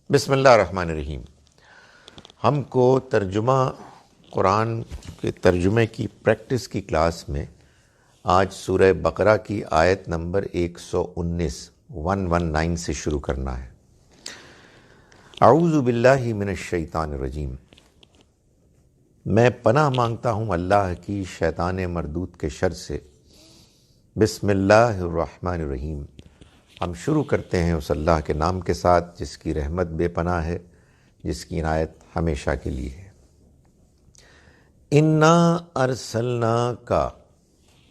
بسم اللہ الرحمن الرحیم۔ ہم کو ترجمہ قرآن کے ترجمے کی پریکٹس کی کلاس میں آج سورہ بقرہ کی آیت نمبر 119 سے شروع کرنا ہے۔ اعوذ باللہ من الشیطان الرجیم، میں پناہ مانگتا ہوں اللہ کی شیطان مردود کے شر سے۔ بسم اللہ الرحمن الرحیم، ہم شروع کرتے ہیں اس اللہ کے نام کے ساتھ جس کی رحمت بے پناہ ہے، جس کی عنایت ہمیشہ کے لیے ہے۔ انا ارسلناک،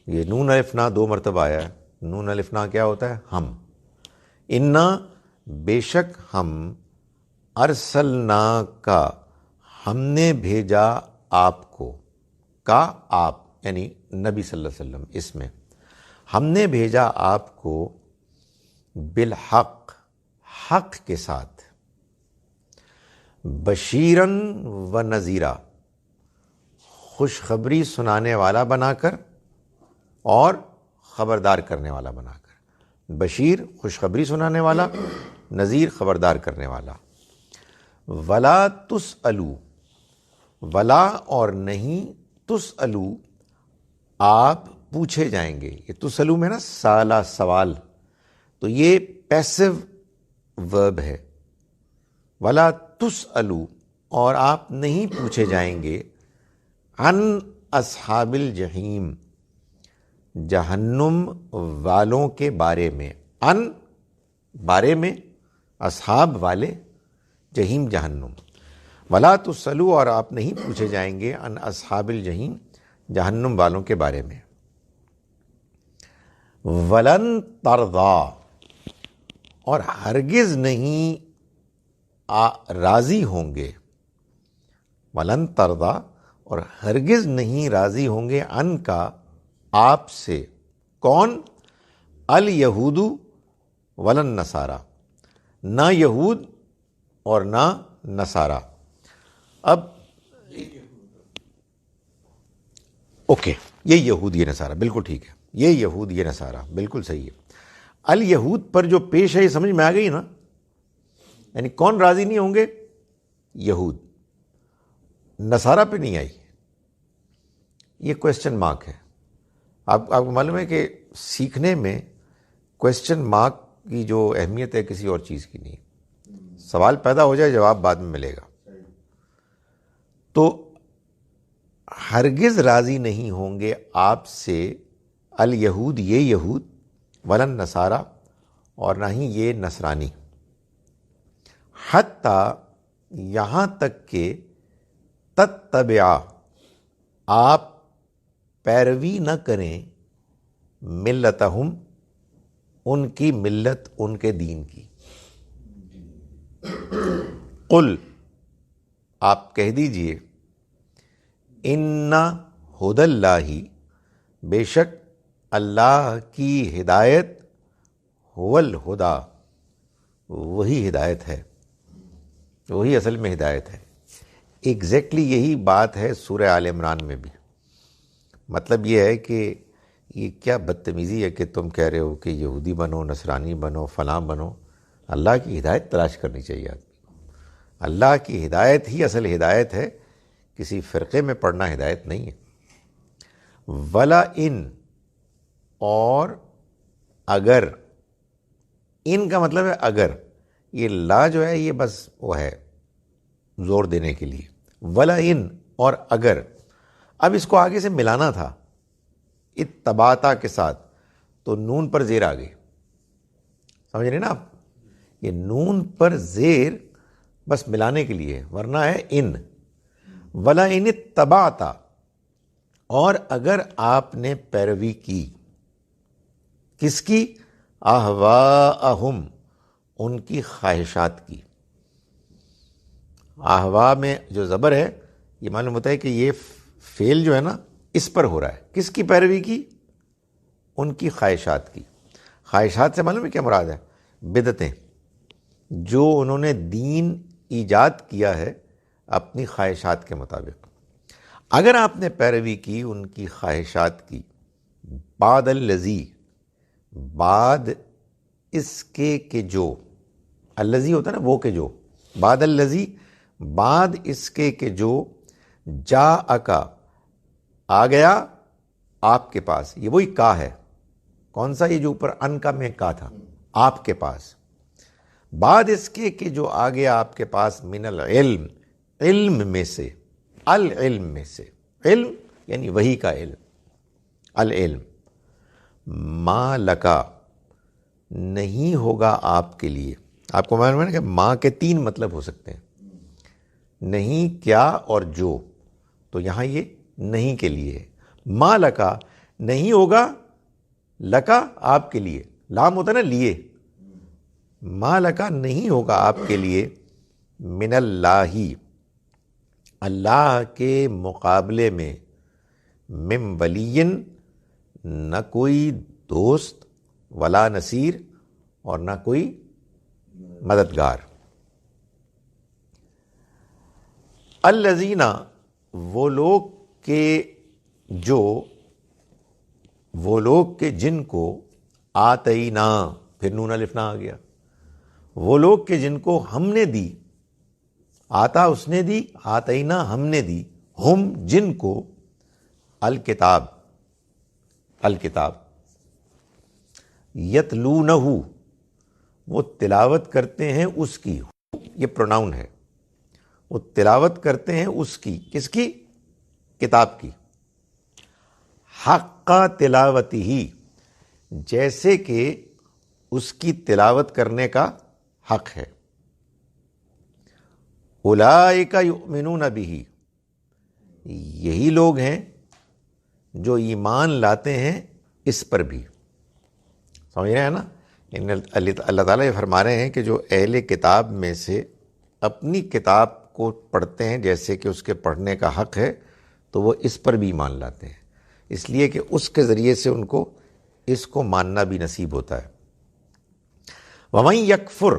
یہ نون الف نا 2 مرتبہ آیا ہے۔ نون الف نا کیا ہوتا ہے؟ ہم۔ انا بے شک ہم، ارسلناک ہم نے بھیجا آپ کو، کا آپ یعنی نبی صلی اللہ علیہ وسلم، اس میں ہم نے بھیجا آپ کو بالحق، حق کے ساتھ، بشیرن و نذیرا، خوشخبری سنانے والا بنا کر اور خبردار کرنے والا بنا کر۔ بشیر خوشخبری سنانے والا، نذیر خبردار کرنے والا۔ ولا تسألوا، ولا اور نہیں، تسألوا آپ پوچھے جائیں گے۔ یہ تسألوا میں نا سالہ سوال، تو یہ پیسو ورب ہے۔ ولا تسألوا اور آپ نہیں پوچھے جائیں گے، عن اصحاب الجحیم جہنم والوں کے بارے میں۔ ان بارے میں، اصحاب والے، جہیم جہنم۔ ولا تسألوا اور آپ نہیں پوچھے جائیں گے عن اصحاب الجحیم جہنم والوں کے بارے میں۔ ولن ترضا اور ہرگز نہیں راضی ہوں گے، ولن ترضا اور ہرگز نہیں راضی ہوں گے، ان کا آپ سے، کون؟ الیہود ولن نصارا، نہ یہود اور نہ نصارا۔ اب اوکے، یہ یہود یہ نصارا، بالکل ٹھیک ہے، یہ یہود یہ نصارا، بالکل صحیح ہے۔ الیہود پر جو پیش ہے یہ سمجھ میں آ گئی نا؟ یعنی کون راضی نہیں ہوں گے؟ یہود۔ نصارہ پہ نہیں آئی، یہ کویسچن مارک ہے۔ آپ کو معلوم ہے کہ سیکھنے میں کویسچن مارک کی جو اہمیت ہے کسی اور چیز کی نہیں۔ سوال پیدا ہو جائے، جواب بعد میں ملے گا۔ تو ہرگز راضی نہیں ہوں گے آپ سے الیہود یہ یہود، ولن نصارا اور نہ ہی یہ نصرانی، حتیٰ یہاں تک کہ تتبع آپ پیروی نہ کریں، ملتہم ان کی ملت، ان کے دین کی۔ قل آپ کہہ دیجئے، ان ہدی اللہ بے شک اللہ کی ہدایت، هو الہدا وہی ہدایت ہے، وہی اصل میں ہدایت ہے۔ ایگزیکٹلی یہی بات ہے سورہ آل عمران میں بھی۔ مطلب یہ ہے کہ یہ کیا بدتمیزی ہے کہ تم کہہ رہے ہو کہ یہودی بنو، نصرانی بنو، فلاں بنو۔ اللہ کی ہدایت تلاش کرنی چاہیے آدمی کو۔ اللہ کی ہدایت ہی اصل ہدایت ہے، کسی فرقے میں پڑھنا ہدایت نہیں ہے۔ ولا ان اور اگر، ان کا مطلب ہے اگر، یہ لا جو ہے یہ بس وہ ہے زور دینے کے لیے۔ ولا ان اور اگر، اب اس کو آگے سے ملانا تھا اتباتا کے ساتھ، تو نون پر زیر آ گئی، سمجھ رہے نا آپ؟ یہ نون پر زیر بس ملانے کے لیے، ورنہ ہے ان۔ ولا ان اتباتا اور اگر آپ نے پیروی کی، کس کی؟ اہواءہم ان کی خواہشات کی۔ اہوا میں جو زبر ہے یہ معلوم ہوتا ہے کہ یہ فعل جو ہے نا اس پر ہو رہا ہے۔ کس کی پیروی کی؟ ان کی خواہشات کی۔ خواہشات سے معلوم ہے کیا مراد ہے؟ بدعتیں، جو انہوں نے دین ایجاد کیا ہے اپنی خواہشات کے مطابق۔ اگر آپ نے پیروی کی ان کی خواہشات کی، بعد الذی بعد اس کے کہ جو، الذی ہوتا ہے نا وہ کہ جو، بعد الذی، بعد اس کے کہ جو جاءکا آ گیا آپ کے پاس. یہ وہی کا ہے. کون سا؟ یہ جو اوپر ان کا میں کا تھا. آپ کے پاس. بعد اس کے کہ جو آ گیا آپ کے پاس من العلم، علم میں سے. العلم میں سے. علم یعنی وہی کا علم. العلم. ما لکا، نہیں ہوگا آپ کے لیے. آپ کو معلوم ہے کہ ماں کے 3 مطلب ہو سکتے ہیں. نہیں، کیا اور جو. تو یہاں یہ نہیں کے لیے ہے. ما لکا، نہیں ہوگا. لکا آپ کے لیے، لام ہوتا نا لیے. ما لکا، نہیں ہوگا آپ کے لیے. من اللہ، اللہ کے مقابلے میں. من ولی، نہ کوئی دوست. ولا نصیر، اور نہ کوئی مددگار. الذین، وہ لوگ کے جن کو آتینا، پھر نون الف نہ آ گیا. وہ لوگ کے جن کو ہم نے دی. آتا اس نے دی، آتینا ہم نے دی. ہم جن کو، الکتاب، یتلونہ، وہ تلاوت کرتے ہیں اس کی. یہ پروناؤن ہے. وہ تلاوت کرتے ہیں اس کی. کس کی؟ کتاب کی. حق تلاوتی ہی، جیسے کہ اس کی تلاوت کرنے کا حق ہے. اولئک یؤمنون بہ، یہی لوگ ہیں جو ایمان لاتے ہیں اس پر بھی. سمجھ رہے ہیں نا؟ اللہ تعالیٰ یہ فرما رہے ہیں کہ جو اہل کتاب میں سے اپنی کتاب کو پڑھتے ہیں جیسے کہ اس کے پڑھنے کا حق ہے، تو وہ اس پر بھی ایمان لاتے ہیں، اس لیے کہ اس کے ذریعے سے ان کو اس کو ماننا بھی نصیب ہوتا ہے. وَمَن یکفر،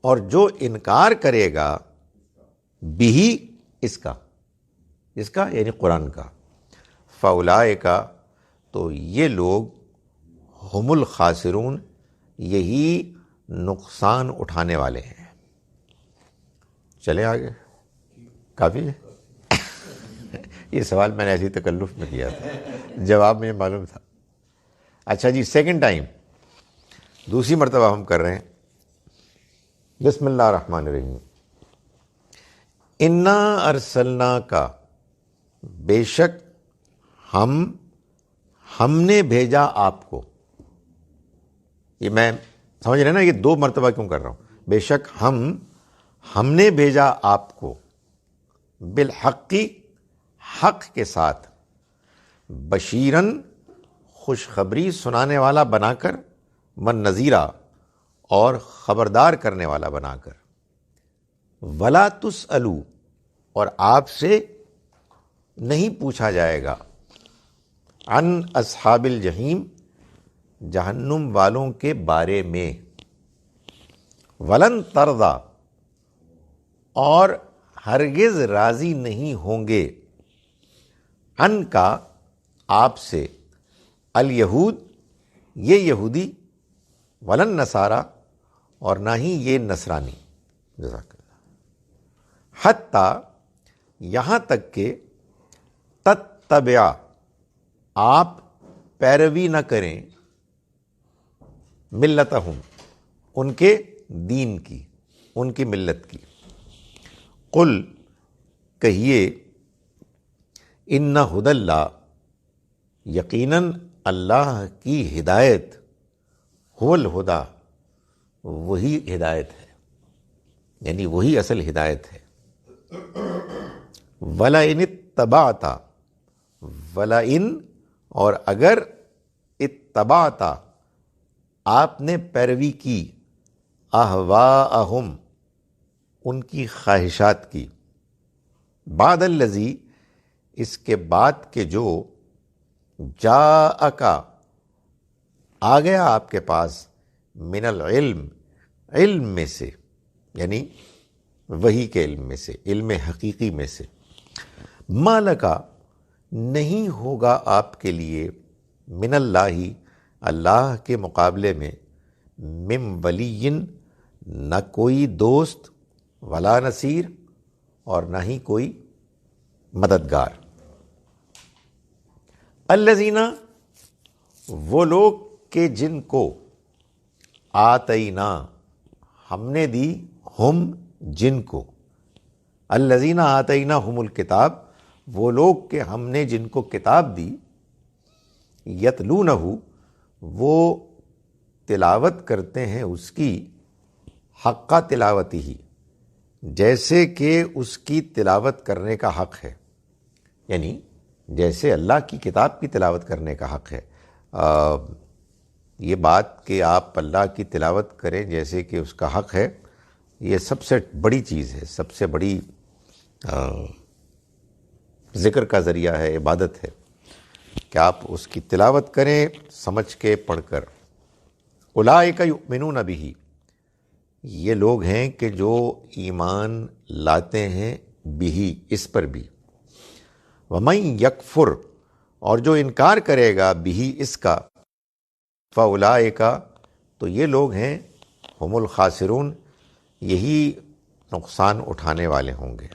اور جو انکار کرے گا، بھی اس کا یعنی قرآن کا. فَأُولَئِکَ، تو یہ لوگ، ہم الخاسرون، یہی نقصان اٹھانے والے ہیں. چلے آگے. کافی ہے. یہ سوال میں نے ایسی تکلف میں کیا تھا، جواب مجھے معلوم تھا. اچھا جی، سیکنڈ ٹائم، دوسری مرتبہ ہم کر رہے ہیں. بسم اللہ الرحمن الرحیم. انا ارسلناک، بے شک ہم نے بھیجا آپ کو. یہ میں سمجھ رہے نا، یہ 2 مرتبہ کیوں کر رہا ہوں. بے شک ہم نے بھیجا آپ کو. بالحقی، حق کے ساتھ. بشیرن، خوشخبری سنانے والا بنا کر. من نذیرہ، اور خبردار کرنے والا بنا کر. ولا تسألوا، اور آپ سے نہیں پوچھا جائے گا. عن اصحاب الجحیم، جہنم والوں کے بارے میں. ولن ترضی، اور ہرگز راضی نہیں ہوں گے. ان کا، آپ سے. الیہود، یہ یہودی. ولن نصارا، اور نہ ہی یہ نصرانی. جزاک اللہ. حتیٰ، یہاں تک کہ. تتبع، آپ پیروی نہ کریں. ملتہم، ان کے دین کی، ان کی ملت کی. قل، کہیے. ان ہدی اللہ، یقیناً اللہ کی ہدایت. هو الہدی، وہی ہدایت ہے، یعنی وہی اصل ہدایت ہے. وَلَئِنِ اتَّبَعْتَ، وَلَئِن، اور اگر. اتبعت، آپ نے پیروی کی. اہواءہم، ان کی خواہشات کی. بعد الذی، اس کے بعد کہ جو. جاءک، آ گیا آپ کے پاس. من العلم، علم میں سے، یعنی وحی کے علم میں سے، علم حقیقی میں سے. ما لکا، نہیں ہوگا آپ کے لیے. من اللہ، اللہ کے مقابلے میں. من ولی، نہ کوئی دوست. ولا نصیر، اور نہ ہی کوئی مددگار۔ الذین، وہ لوگ کہ جن کو آتینا، ہم نے دی، ہم جن کو، الذین آتیناہم الکتاب، وہ لوگ کہ ہم نے جن کو کتاب دی، یتلونہ، وہ تلاوت کرتے ہیں اس کی، حق تلاوتی ہی، جیسے کہ اس کی تلاوت کرنے کا حق ہے، یعنی جیسے اللہ کی کتاب کی تلاوت کرنے کا حق ہے۔ یہ بات کہ آپ اللہ کی تلاوت کریں جیسے کہ اس کا حق ہے، یہ سب سے بڑی چیز ہے، سب سے بڑی ذکر کا ذریعہ ہے، عبادت ہے کہ آپ اس کی تلاوت کریں سمجھ کے، پڑھ کر۔ اولئک یؤمنون بہ، یہ لوگ ہیں کہ جو ایمان لاتے ہیں بہ، اس پر بھی۔ ومن یکفر، اور جو انکار کرے گا بہ، اس کا، فاولئک، تو یہ لوگ ہیں ہم الخاسرون، یہی نقصان اٹھانے والے ہوں گے۔